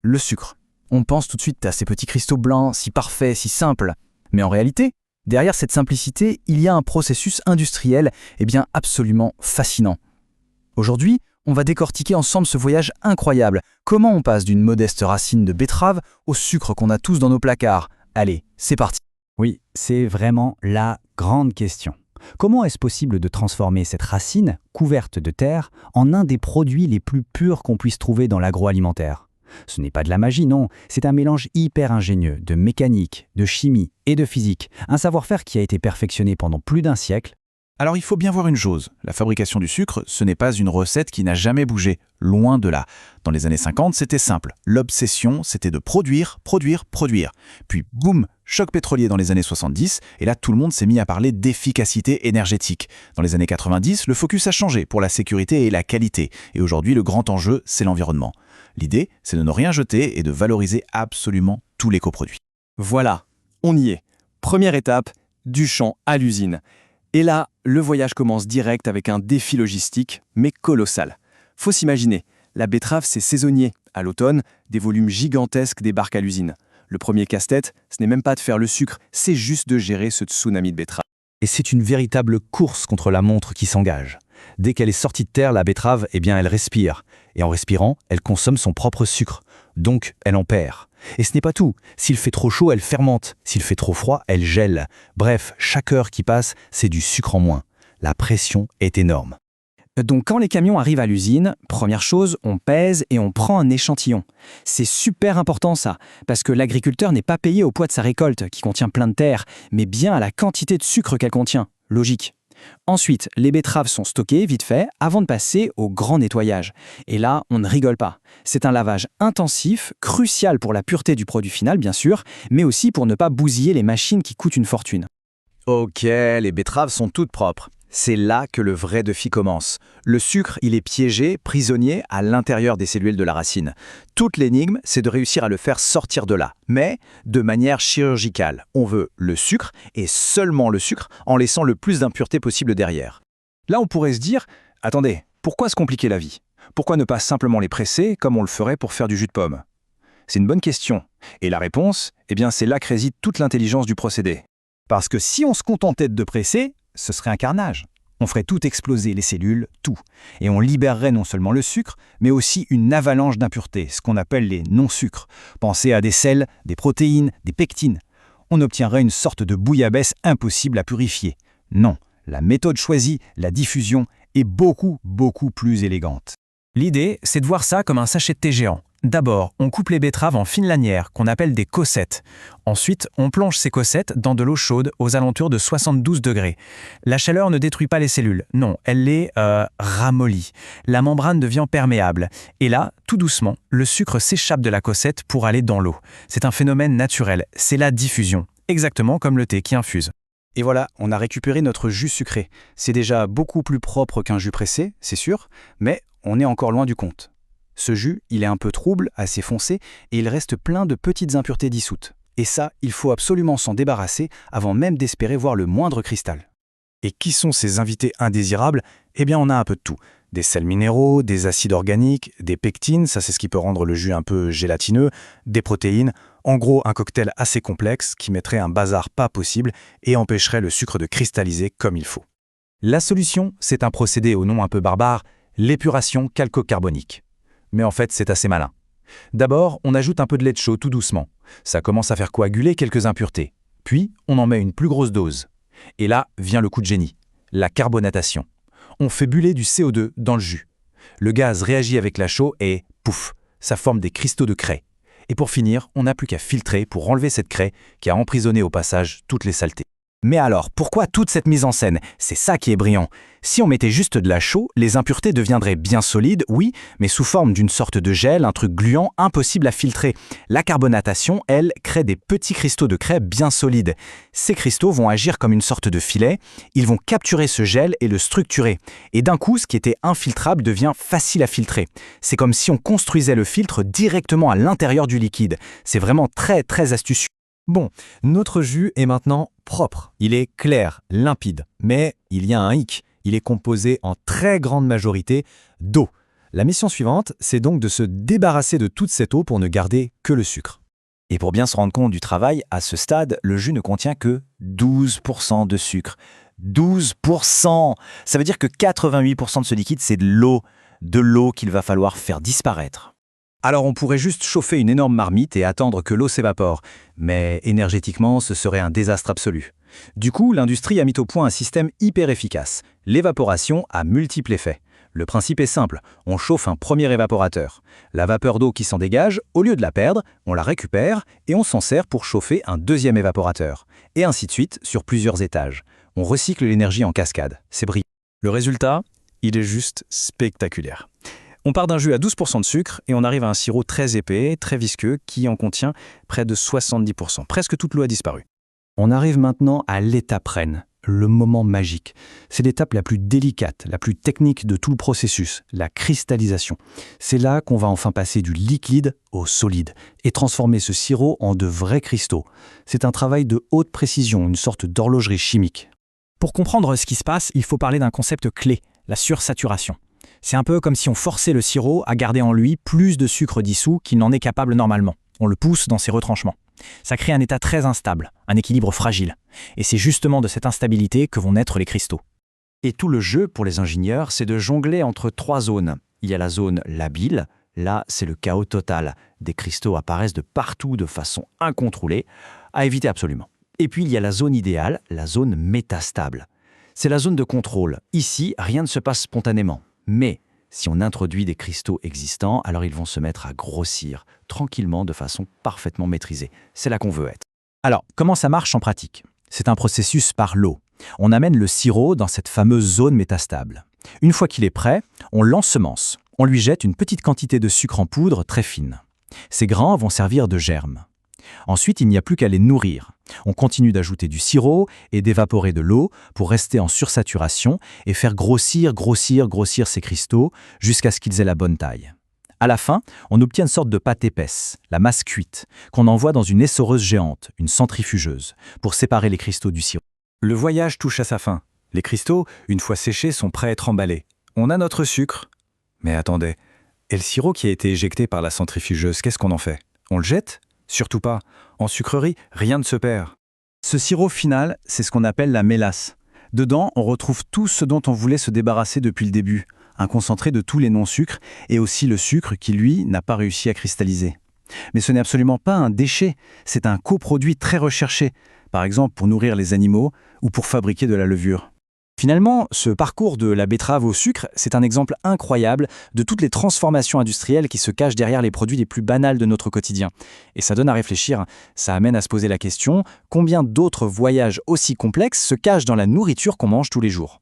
le sucre. On pense tout de suite à ces petits cristaux blancs, si parfaits, si simples. Mais en réalité, derrière cette simplicité, il y a un processus industriel absolument fascinant. Aujourd'hui, on va décortiquer ensemble ce voyage incroyable. Comment on passe d'une modeste racine de betterave au sucre qu'on a tous dans nos placards. Allez, c'est parti. Oui, c'est vraiment la grande question. Comment est-ce possible de transformer cette racine, couverte de terre, en un des produits les plus purs qu'on puisse trouver dans l'agroalimentaire? Ce n'est pas de la magie, non, c'est un mélange hyper ingénieux de mécanique, de chimie et de physique, un savoir-faire qui a été perfectionné pendant plus d'un siècle. Alors il faut bien voir une chose, la fabrication du sucre, ce n'est pas une recette qui n'a jamais bougé, loin de là. Dans les années 50, c'était simple. L'obsession, c'était de produire, produire, produire. Puis boum, choc pétrolier dans les années 70, et là tout le monde s'est mis à parler d'efficacité énergétique. Dans les années 90, le focus a changé pour la sécurité et la qualité, et aujourd'hui le grand enjeu, c'est l'environnement. L'idée, c'est de ne rien jeter et de valoriser absolument tous les coproduits. Voilà, on y est. Première étape, du champ à l'usine. Et là, le voyage commence direct avec un défi logistique, mais colossal. Faut s'imaginer, la betterave c'est saisonnier. À l'automne, des volumes gigantesques débarquent à l'usine. Le premier casse-tête, ce n'est même pas de faire le sucre, c'est juste de gérer ce tsunami de betterave. Et c'est une véritable course contre la montre qui s'engage. Dès qu'elle est sortie de terre, la betterave, elle respire. Et en respirant, elle consomme son propre sucre. Donc, elle en perd. Et ce n'est pas tout. S'il fait trop chaud, elle fermente. S'il fait trop froid, elle gèle. Bref, chaque heure qui passe, c'est du sucre en moins. La pression est énorme. Donc quand les camions arrivent à l'usine, première chose, on pèse et on prend un échantillon. C'est super important ça, parce que l'agriculteur n'est pas payé au poids de sa récolte, qui contient plein de terre, mais bien à la quantité de sucre qu'elle contient. Logique. Ensuite, les betteraves sont stockées vite fait avant de passer au grand nettoyage. Et là, on ne rigole pas. C'est un lavage intensif, crucial pour la pureté du produit final bien sûr, mais aussi pour ne pas bousiller les machines qui coûtent une fortune. Ok, les betteraves sont toutes propres. C'est là que le vrai défi commence. Le sucre, il est piégé, prisonnier à l'intérieur des cellules de la racine. Toute l'énigme, c'est de réussir à le faire sortir de là, mais de manière chirurgicale. On veut le sucre, et seulement le sucre, en laissant le plus d'impuretés possible derrière. Là, on pourrait se dire, attendez, pourquoi se compliquer la vie? Pourquoi ne pas simplement les presser comme on le ferait pour faire du jus de pomme? C'est une bonne question. Et la réponse, c'est là que réside toute l'intelligence du procédé. Parce que si on se contentait de presser, ce serait un carnage. On ferait tout exploser, les cellules, tout. Et on libérerait non seulement le sucre, mais aussi une avalanche d'impuretés, ce qu'on appelle les non-sucres. Pensez à des sels, des protéines, des pectines. On obtiendrait une sorte de bouillabaisse impossible à purifier. Non, la méthode choisie, la diffusion, est beaucoup, beaucoup plus élégante. L'idée, c'est de voir ça comme un sachet de thé géant. D'abord, on coupe les betteraves en fines lanières, qu'on appelle des cossettes. Ensuite, on plonge ces cossettes dans de l'eau chaude aux alentours de 72 degrés. La chaleur ne détruit pas les cellules, non, elle les ramollit. La membrane devient perméable. Et là, tout doucement, le sucre s'échappe de la cossette pour aller dans l'eau. C'est un phénomène naturel, c'est la diffusion, exactement comme le thé qui infuse. Et voilà, on a récupéré notre jus sucré. C'est déjà beaucoup plus propre qu'un jus pressé, c'est sûr, mais on est encore loin du compte. Ce jus, il est un peu trouble, assez foncé, et il reste plein de petites impuretés dissoutes. Et ça, il faut absolument s'en débarrasser avant même d'espérer voir le moindre cristal. Et qui sont ces invités indésirables? On a un peu de tout. Des sels minéraux, des acides organiques, des pectines, ça c'est ce qui peut rendre le jus un peu gélatineux, des protéines, en gros un cocktail assez complexe qui mettrait un bazar pas possible et empêcherait le sucre de cristalliser comme il faut. La solution, c'est un procédé au nom un peu barbare, l'épuration calcocarbonique. Mais en fait, c'est assez malin. D'abord, on ajoute un peu de lait de chaud tout doucement. Ça commence à faire coaguler quelques impuretés. Puis, on en met une plus grosse dose. Et là vient le coup de génie, la carbonatation. On fait buller du CO2 dans le jus. Le gaz réagit avec la chaux et, pouf, ça forme des cristaux de craie. Et pour finir, on n'a plus qu'à filtrer pour enlever cette craie qui a emprisonné au passage toutes les saletés. Mais alors, pourquoi toute cette mise en scène? C'est ça qui est brillant. Si on mettait juste de la chaux, les impuretés deviendraient bien solides, oui, mais sous forme d'une sorte de gel, un truc gluant impossible à filtrer. La carbonatation, elle, crée des petits cristaux de craie bien solides. Ces cristaux vont agir comme une sorte de filet, ils vont capturer ce gel et le structurer. Et d'un coup, ce qui était infiltrable devient facile à filtrer. C'est comme si on construisait le filtre directement à l'intérieur du liquide. C'est vraiment très, très astucieux. Bon, notre jus est maintenant propre. Il est clair, limpide. Mais il y a un hic. Il est composé en très grande majorité d'eau. La mission suivante, c'est donc de se débarrasser de toute cette eau pour ne garder que le sucre. Et pour bien se rendre compte du travail, à ce stade, le jus ne contient que 12% de sucre. 12%! Ça veut dire que 88% de ce liquide, c'est de l'eau qu'il va falloir faire disparaître. Alors on pourrait juste chauffer une énorme marmite et attendre que l'eau s'évapore, mais énergétiquement, ce serait un désastre absolu. Du coup, l'industrie a mis au point un système hyper efficace, l'évaporation à multiples effets. Le principe est simple, on chauffe un premier évaporateur. La vapeur d'eau qui s'en dégage, au lieu de la perdre, on la récupère et on s'en sert pour chauffer un deuxième évaporateur. Et ainsi de suite sur plusieurs étages. On recycle l'énergie en cascade, c'est brillant. Le résultat, il est juste spectaculaire. On part d'un jus à 12% de sucre et on arrive à un sirop très épais, très visqueux, qui en contient près de 70%. Presque toute l'eau a disparu. On arrive maintenant à l'étape reine, le moment magique. C'est l'étape la plus délicate, la plus technique de tout le processus, la cristallisation. C'est là qu'on va enfin passer du liquide au solide et transformer ce sirop en de vrais cristaux. C'est un travail de haute précision, une sorte d'horlogerie chimique. Pour comprendre ce qui se passe, il faut parler d'un concept clé, la sursaturation. C'est un peu comme si on forçait le sirop à garder en lui plus de sucre dissous qu'il n'en est capable normalement. On le pousse dans ses retranchements. Ça crée un état très instable, un équilibre fragile. Et c'est justement de cette instabilité que vont naître les cristaux. Et tout le jeu pour les ingénieurs, c'est de jongler entre 3 zones. Il y a la zone labile, là c'est le chaos total. Des cristaux apparaissent de partout de façon incontrôlée, à éviter absolument. Et puis il y a la zone idéale, la zone métastable. C'est la zone de contrôle. Ici, rien ne se passe spontanément. Mais si on introduit des cristaux existants, alors ils vont se mettre à grossir, tranquillement, de façon parfaitement maîtrisée. C'est là qu'on veut être. Alors, comment ça marche en pratique? C'est un processus par l'eau. On amène le sirop dans cette fameuse zone métastable. Une fois qu'il est prêt, on l'ensemence. On lui jette une petite quantité de sucre en poudre très fine. Ces grains vont servir de germes. Ensuite, il n'y a plus qu'à les nourrir. On continue d'ajouter du sirop et d'évaporer de l'eau pour rester en sursaturation et faire grossir ces cristaux jusqu'à ce qu'ils aient la bonne taille. À la fin, on obtient une sorte de pâte épaisse, la masse cuite, qu'on envoie dans une essoreuse géante, une centrifugeuse, pour séparer les cristaux du sirop. Le voyage touche à sa fin. Les cristaux, une fois séchés, sont prêts à être emballés. On a notre sucre. Mais attendez, et le sirop qui a été éjecté par la centrifugeuse, qu'est-ce qu'on en fait? On le jette? Surtout pas. En sucrerie, rien ne se perd. Ce sirop final, c'est ce qu'on appelle la mélasse. Dedans, on retrouve tout ce dont on voulait se débarrasser depuis le début. Un concentré de tous les non-sucres et aussi le sucre qui, lui, n'a pas réussi à cristalliser. Mais ce n'est absolument pas un déchet, c'est un coproduit très recherché, par exemple pour nourrir les animaux ou pour fabriquer de la levure. Finalement, ce parcours de la betterave au sucre, c'est un exemple incroyable de toutes les transformations industrielles qui se cachent derrière les produits les plus banals de notre quotidien. Et ça donne à réfléchir, ça amène à se poser la question, combien d'autres voyages aussi complexes se cachent dans la nourriture qu'on mange tous les jours ?